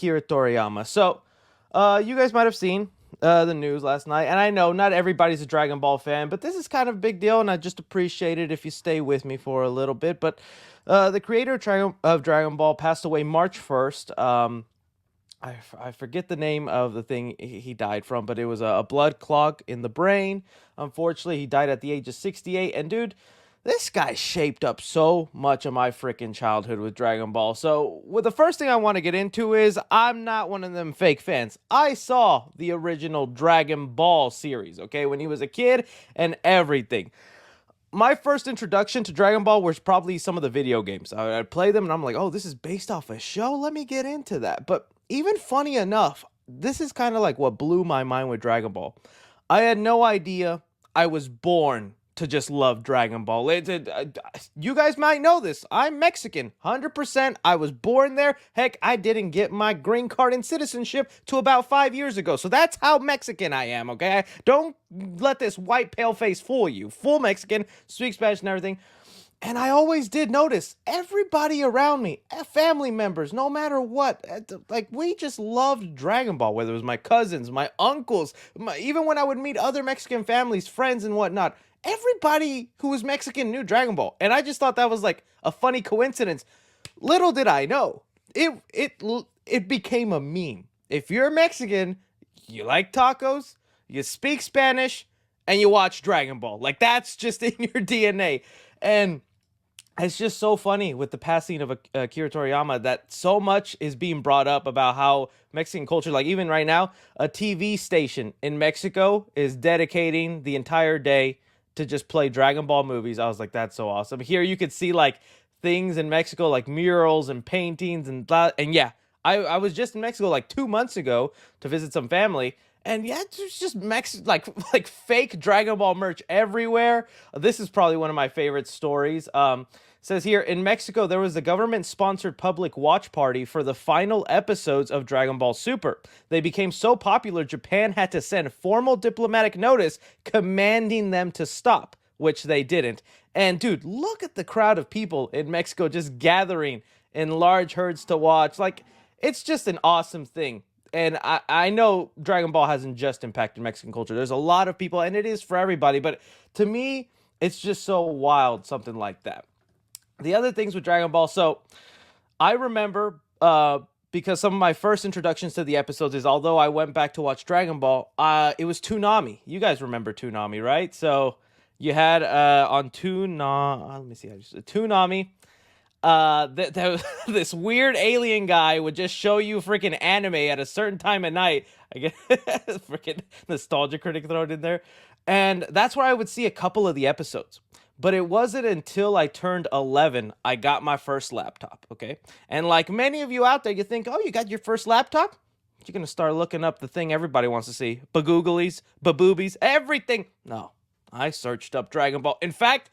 Akira Toriyama. So, you guys might have seen the news last night, and I know not everybody's a Dragon Ball fan, but this is kind of a big deal, and I just appreciate it if you stay with me for a little bit. But the creator of Dragon Ball passed away March 1st. I forget the name of the thing he died from, but it was a blood clog in the brain. Unfortunately, he died at the age of 68. And dude, this guy shaped up so much of my freaking childhood with Dragon Ball. So, the first thing I want to get into is I'm not one of them fake fans. I saw the original Dragon Ball series, okay, when he was a kid and everything. My first introduction to Dragon Ball was probably some of the video games. I'd play them and I'm like, oh, this is based off a show? Let me get into that. But even funny enough, this is kind of like what blew my mind with Dragon Ball. I had no idea I was born to just love Dragon Ball. You guys might know this. I'm Mexican, 100%. I was born there. Heck, I didn't get my green card and citizenship to about 5 years ago. So that's how Mexican I am, okay? Don't let this white pale face fool you. Full Mexican, speak Spanish and everything. And I always did notice everybody around me, family members, no matter what, like we just loved Dragon Ball, whether it was my cousins, my uncles, even when I would meet other Mexican families, friends and whatnot, everybody who was Mexican knew Dragon Ball. And I just thought that was like a funny coincidence. Little did I know, it became a meme. If you're Mexican, you like tacos, you speak Spanish, and you watch Dragon Ball. Like that's just in your DNA. And it's just so funny with the passing of Akira Toriyama that so much is being brought up about how Mexican culture, like even right now, a TV station in Mexico is dedicating the entire day to just play Dragon Ball movies. I was like, that's so awesome. Here you could see like things in Mexico, like murals and paintings and yeah, I was just in Mexico like 2 months ago to visit some family. And yeah, there's just like fake Dragon Ball merch everywhere. This is probably one of my favorite stories. Says here in Mexico there was a government-sponsored public watch party for the final episodes of Dragon Ball Super. They became so popular, Japan had to send formal diplomatic notice commanding them to stop, which they didn't. And dude, look at the crowd of people in Mexico just gathering in large herds to watch. Like, it's just an awesome thing. And I know Dragon Ball hasn't just impacted Mexican culture. There's a lot of people, and it is for everybody. But to me, it's just so wild, something like that. The other things with Dragon Ball, so I remember, because some of my first introductions to the episodes is, although I went back to watch Dragon Ball, it was Toonami. You guys remember Toonami, right? So you had on let me see, Toonami. This weird alien guy would just show you freaking anime at a certain time at night. I get freaking nostalgia critic thrown in there. And that's where I would see a couple of the episodes. But it wasn't until I turned 11 I got my first laptop, okay? And like many of you out there, you think, oh, you got your first laptop? You're going to start looking up the thing everybody wants to see. Bagooglies, baboobies, everything. No, I searched up Dragon Ball. In fact,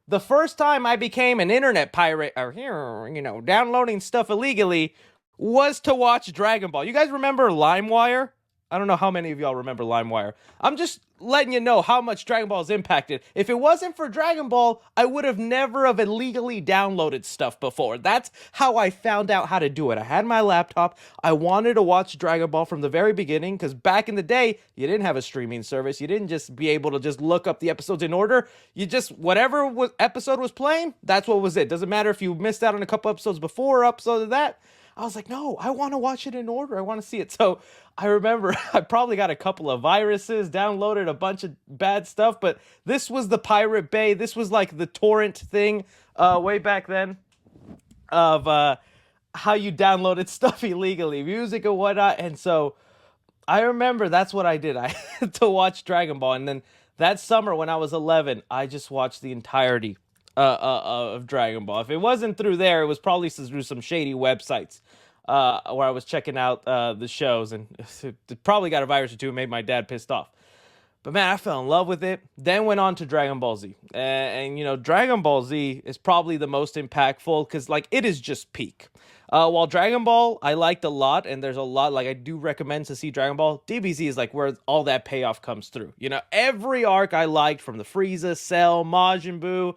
the first time I became an internet pirate, or downloading stuff illegally, was to watch Dragon Ball. You guys remember LimeWire? I don't know how many of y'all remember LimeWire. I'm just letting you know how much Dragon Ball is impacted. If it wasn't for Dragon Ball, I would have never have illegally downloaded stuff before. That's how I found out how to do it. I had my laptop. I wanted to watch Dragon Ball from the very beginning because back in the day, you didn't have a streaming service. You didn't just be able to just look up the episodes in order. You just, whatever episode was playing, that's what was it. Doesn't matter if you missed out on a couple episodes before or episode of that. I was like, no, I want to watch it in order. I want to see it. So I remember I probably got a couple of viruses, downloaded a bunch of bad stuff, but this was the Pirate Bay. This was like the torrent thing way back then of how you downloaded stuff illegally, music and whatnot. And so I remember that's what I did. I had to watch Dragon Ball. And then that summer when I was 11, I just watched the entirety of Dragon Ball. If it wasn't through there, it was probably through some shady websites where I was checking out the shows, and it probably got a virus or two and made my dad pissed off. But man, I fell in love with it. Then went on to Dragon Ball Z. And Dragon Ball Z is probably the most impactful because, like, it is just peak. While Dragon Ball, I liked a lot, and there's a lot, like, I do recommend to see Dragon Ball, DBZ is, like, where all that payoff comes through. Every arc I liked, from the Frieza, Cell, Majin Buu,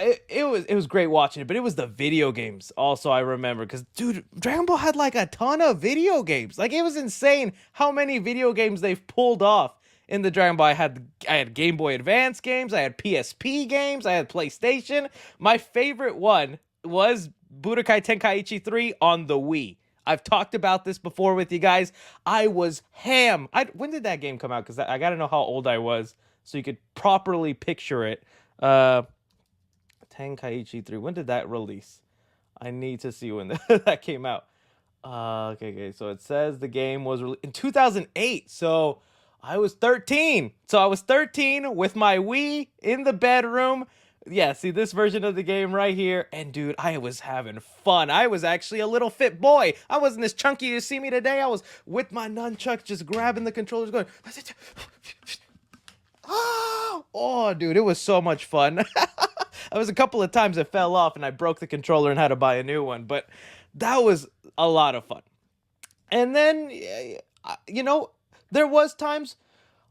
it was great watching it, but it was the video games also I remember because dude, Dragon Ball had like a ton of video games. Like it was insane how many video games they've pulled off in the Dragon Ball. I had Game Boy Advance games, I had PSP games, I had PlayStation. My favorite one was Budokai Tenkaichi 3 on the Wii. I've talked about this before with you guys. I was ham. When did that game come out? Because I got to know how old I was so you could properly picture it. Uh, Tenkaichi 3. When did that release? I need to see when that came out. Okay. So it says the game was released in 2008. So I was 13. So I was 13 with my Wii in the bedroom. Yeah, see this version of the game right here. And dude, I was having fun. I was actually a little fit boy. I wasn't as chunky as you see me today. I was with my nunchucks just grabbing the controllers going. Oh, dude, it was so much fun. I was a couple of times I fell off and I broke the controller and had to buy a new one, but that was a lot of fun. And then, you know, there was times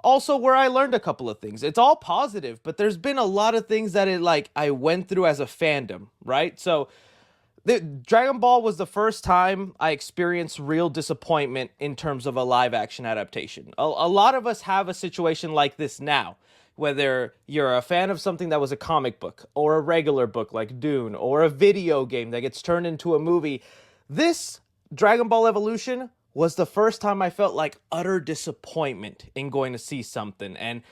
also where I learned a couple of things. It's all positive, but there's been a lot of things that I went through as a fandom, right? So the Dragon Ball was the first time I experienced real disappointment in terms of a live action adaptation. A lot of us have a situation like this now, whether you're a fan of something that was a comic book or a regular book like Dune or a video game that gets turned into a movie. This Dragon Ball Evolution was the first time I felt like utter disappointment in going to see something. And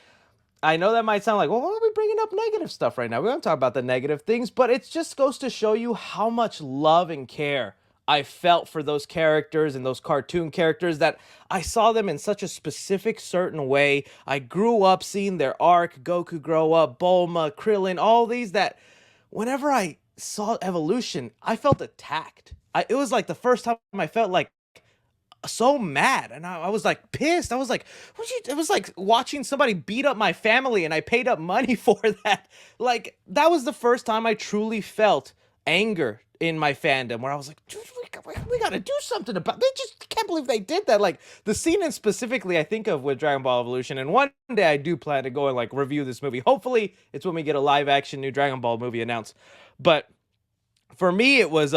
I know that might sound like, well, why are we bringing up negative stuff right now? We don't talk about the negative things, but it just goes to show you how much love and care I felt for those characters and those cartoon characters, that I saw them in such a specific, certain way. I grew up seeing their arc, Goku grow up, Bulma, Krillin, all these, that whenever I saw Evolution, I felt attacked. It was like the first time I felt like so mad, and I was like pissed. I was like, it was like watching somebody beat up my family and I paid up money for that. Like that was the first time I truly felt anger in my fandom, where I was like, dude, we gotta do something about, they just can't believe they did that. Like the scene in specifically I think of with Dragon Ball Evolution, and one day I do plan to go and like review this movie. Hopefully it's when we get a live action new Dragon Ball movie announced. But for me it was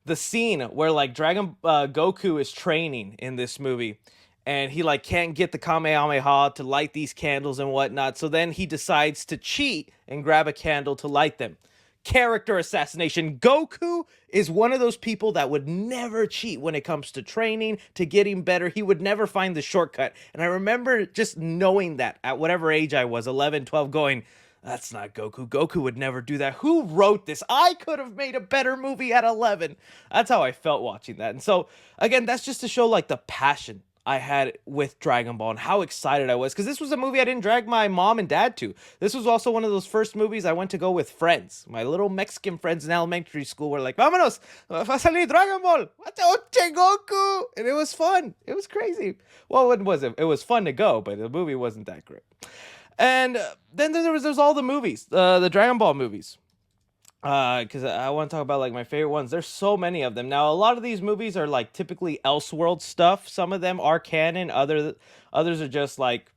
the scene where like Dragon Goku is training in this movie, and he like can't get the Kamehameha to light these candles and whatnot. So then he decides to cheat and grab a candle to light them. Character assassination. Goku is one of those people that would never cheat when it comes to training, to getting better. He would never find the shortcut. And I remember just knowing that at whatever age I was, 11, 12, going, that's not Goku. Goku would never do that. Who wrote this? I could have made a better movie at 11. That's how I felt watching that. And so, again, that's just to show like the passion I had with Dragon Ball and how excited I was. Because this was a movie I didn't drag my mom and dad to. This was also one of those first movies I went to go with friends. My little Mexican friends in elementary school were like, vámonos, va a salir Dragon Ball. Oche, Goku. And it was fun. It was crazy. Well, it wasn't. It was fun to go, but the movie wasn't that great. And then there's all the movies, the Dragon Ball movies. Because I want to talk about like my favorite ones. There's so many of them. Now, a lot of these movies are like typically Elseworld stuff. Some of them are canon. Others are just like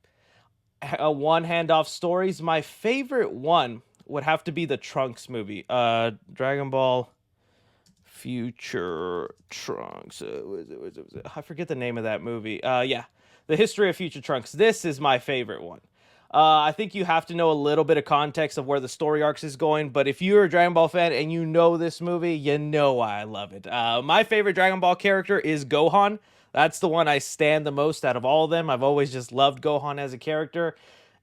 a one handoff stories. My favorite one would have to be the Trunks movie. Dragon Ball Future Trunks. I forget the name of that movie. Yeah, The History of Future Trunks. This is my favorite one. I think you have to know a little bit of context of where the story arcs is going, but if you're a Dragon Ball fan and you know this movie, you know why I love it. My favorite Dragon Ball character is Gohan. That's the one I stand the most out of all of them. I've always just loved Gohan as a character.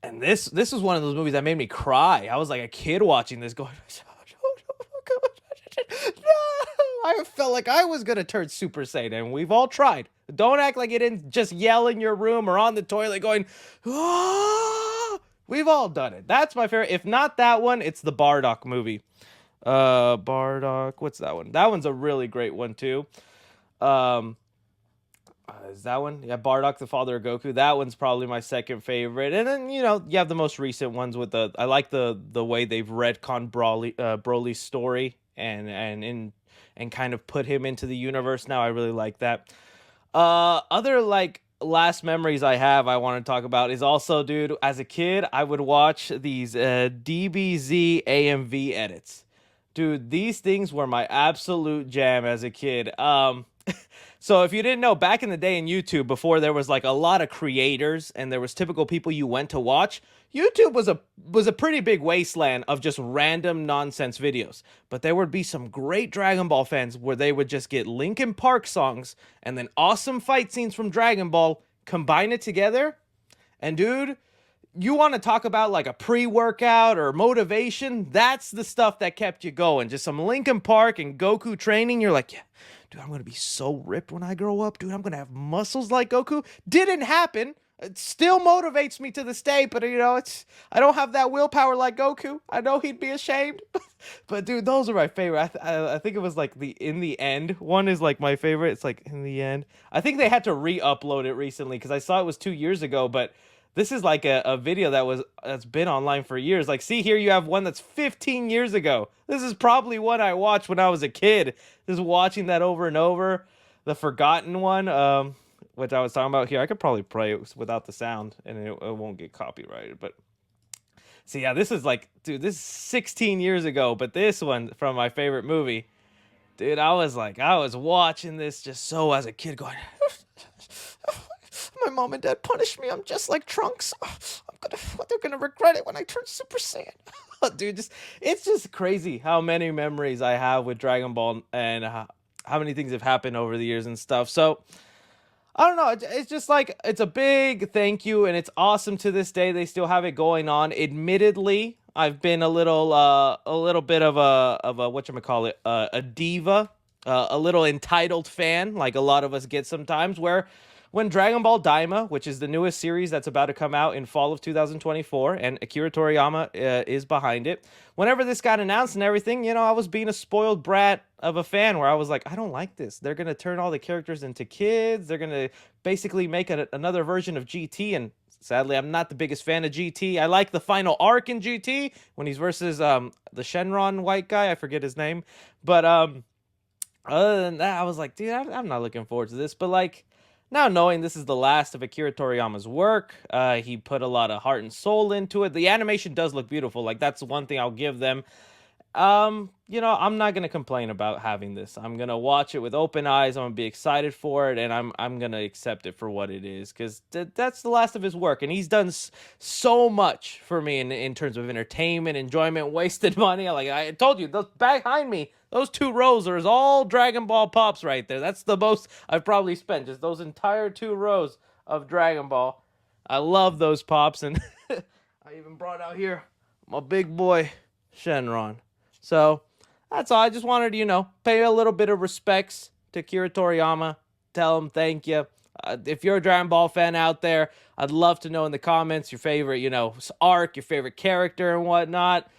And this was one of those movies that made me cry. I was like a kid watching this going, no! I felt like I was going to turn Super Saiyan. We've all tried. Don't act like you didn't just yell in your room or on the toilet going, ah! We've all done it. That's my favorite. If not that one, it's the Bardock movie. Bardock, what's that one? That one's a really great one too. Is that one? Yeah, Bardock, the father of Goku. That one's probably my second favorite. And then, you have the most recent ones with I like the way they've retconned Broly's story and kind of put him into the universe now. I really like that. Other like last memories I have I want to talk about is also, dude, as a kid, I would watch these DBZ AMV edits. Dude, these things were my absolute jam as a kid. So if you didn't know, back in the day in YouTube, before there was like a lot of creators and there was typical people you went to watch, YouTube was a pretty big wasteland of just random nonsense videos. But there would be some great Dragon Ball fans where they would just get Linkin Park songs and then awesome fight scenes from Dragon Ball, combine it together, and dude, you want to talk about like a pre-workout or motivation? That's the stuff that kept you going. Just some Linkin Park and Goku training. You're like, yeah, dude, I'm going to be so ripped when I grow up. Dude, I'm going to have muscles like Goku. Didn't happen. It still motivates me to this day, but I don't have that willpower like Goku. I know he'd be ashamed. But dude, those are my favorite. I think it was like the In the End one is like my favorite. It's like In the End. I think they had to re-upload it recently because I saw it was 2 years ago, but this is like a video that's been online for years. Like, see here, you have one that's 15 years ago. This is probably one I watched when I was a kid. Just watching that over and over. The Forgotten one, which I was talking about here. I could probably play it without the sound, and it won't get copyrighted. But see, yeah, this is like, dude, this is 16 years ago. But this one from my favorite movie, dude, I was watching this just so as a kid, going. My mom and dad punished me. I'm just like Trunks. They're gonna regret it when I turn Super Saiyan. Dude, it's just crazy how many memories I have with Dragon Ball and how many things have happened over the years and stuff. So I don't know. It's just like it's a big thank you, and it's awesome to this day. They still have it going on. Admittedly, I've been a little bit of a whatchamacallit, a diva, a little entitled fan, like a lot of us get sometimes, where when Dragon Ball Daima, which is the newest series that's about to come out in fall of 2024, and Akira Toriyama is behind it, whenever this got announced and everything, I was being a spoiled brat of a fan where I was like, I don't like this. They're going to turn all the characters into kids. They're going to basically make another version of GT, and sadly, I'm not the biggest fan of GT. I like the final arc in GT when he's versus the Shenron white guy. I forget his name. But other than that, I was like, dude, I'm not looking forward to this. But like, now knowing this is the last of Akira Toriyama's work, he put a lot of heart and soul into it. The animation does look beautiful. Like, that's one thing I'll give them. I'm not gonna complain about having this. I'm gonna watch it with open eyes. I'm gonna be excited for it, and I'm gonna accept it for what it is, because that's the last of his work, and he's done so much for me in terms of entertainment, enjoyment, wasted money. Like I told you, those behind me, those 2 rows are all Dragon Ball pops right there. That's the most I've probably spent, just those entire 2 rows of Dragon Ball. I love those pops, and I even brought out here my big boy Shenron. So that's all. I just wanted to, pay a little bit of respects to Akira Toriyama. Tell him thank you. If you're a Dragon Ball fan out there, I'd love to know in the comments your favorite, arc, your favorite character and whatnot.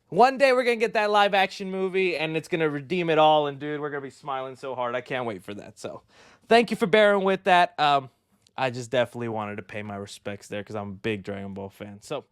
One day we're going to get that live action movie and it's going to redeem it all. And dude, we're going to be smiling so hard. I can't wait for that. So thank you for bearing with that. I just definitely wanted to pay my respects there because I'm a big Dragon Ball fan. So